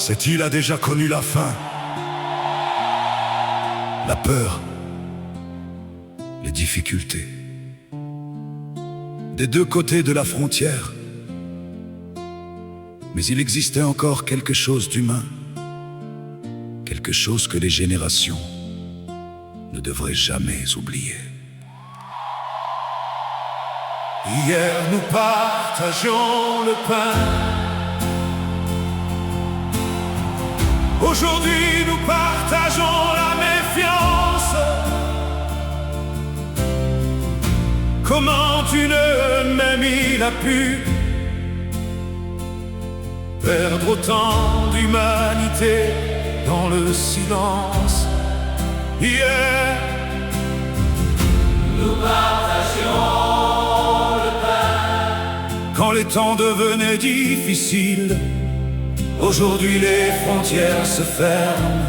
cette île a déjà connu la faim, la peur, les difficultés. Des deux côtés de la frontière. Mais il existait encore quelque chose d'humain, quelque chose que les générations ne devraient jamais oublier. Hier nous partagions le pain, aujourd'hui nous partageons la méfiance. Comment une même île a pu perdre autant d'humanité dans le silence? Hier nous partagions le pain. Quand les temps devenaient difficiles, aujourd'hui les frontières se ferment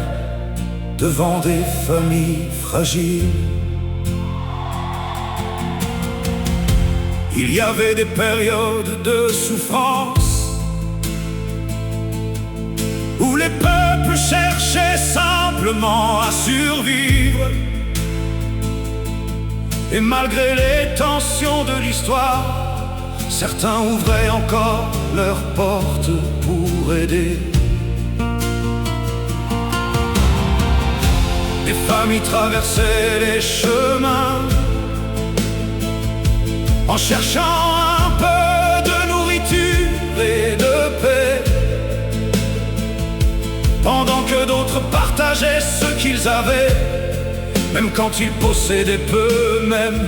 devant des familles fragiles. Il y avait des périodes de souffrance où les peuples cherchaient simplement à survivre. Et malgré les tensions de l'histoire, certains ouvraient encore leurs portes pour aider. Des familles traversaient les chemins en cherchant un peu de nourriture et de paix, pendant que d'autres partageaient ce qu'ils avaient, même quand ils possédaient peu, même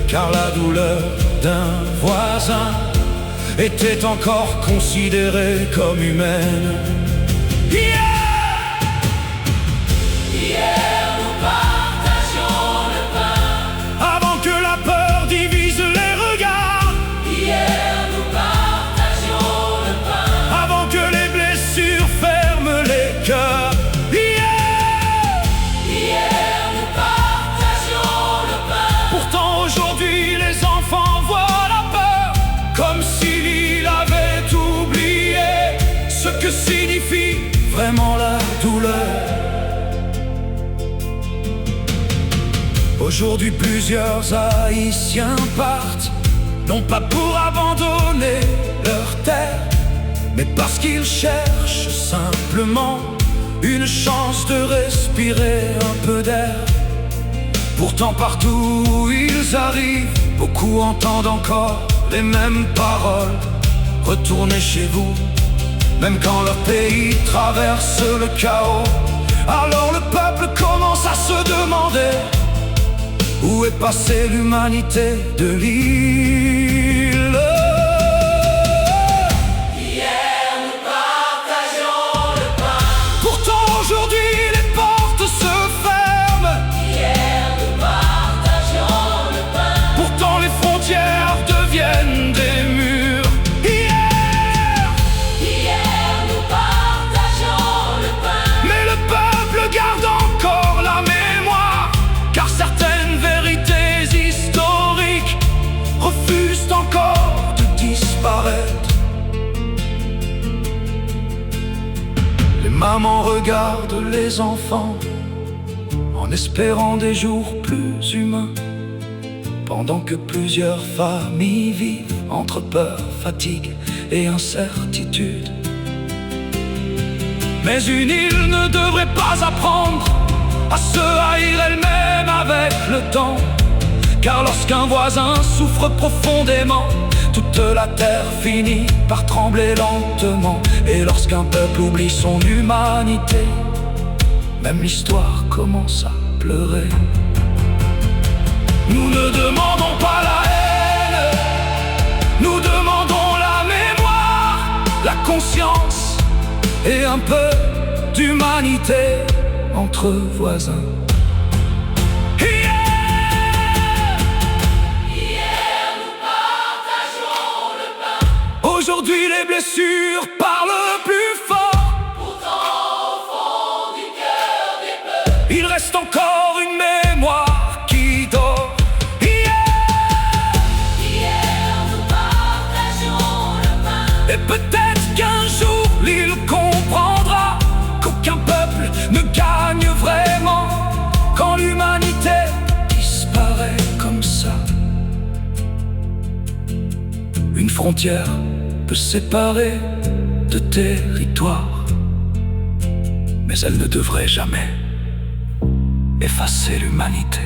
car la douleur d'un voisin était encore considérée comme humaine. Hier nous partagions le pain, avant que la peur divise les regards. Hier nous partagions le pain, avant que les blessures ferment les cœurs. Hier nous partagions le pain. Pourtant aujourd'hui les enfants voient la peur, comme si l'île avait oublié ce que signifie vraiment la douleur. Aujourd'hui plusieurs Haïtiens partent, non pas pour abandonner leur terre, mais parce qu'ils cherchent simplement une chance de respirer un peu d'air. Pourtant partout où ils arrivent, beaucoup entendent encore les mêmes paroles. Retournez chez vous, même quand leur pays traverse le chaos. Alors le peuple commence à se demander où est passée l'humanité de l'île. Hier nous partagions le pain, pourtant aujourd'hui les portes se ferment. Hier nous partagions le pain, pourtant les frontières deviennent des murs. Hier nous partagions le pain, mais le peuple garde encore la mémoire, car certaines vérités historiques refusent encore de disparaître. Les mamans regardent les enfants en espérant des jours plus humains, pendant que plusieurs familles vivent entre peur, fatigue et incertitude. Mais une île ne devrait pas apprendre à se haïr elle-même avec le temps, car lorsqu'un voisin souffre profondément, toute la terre finit par trembler lentement. Et lorsqu'un peuple oublie son humanité, même l'histoire commence à pleurer. Nous ne demandons pas la haine, nous demandons la mémoire, la conscience et un peu d'humanité entre voisins. Hier nous partageons le pain, aujourd'hui les blessures parlent plus fort. Pourtant au fond du cœur des peuples, il reste encore une mémoire qui dort. Et peut-être qu'un jour l'île comprendra frontière peut séparer de territoires, mais elle ne devrait jamais effacer l'humanité.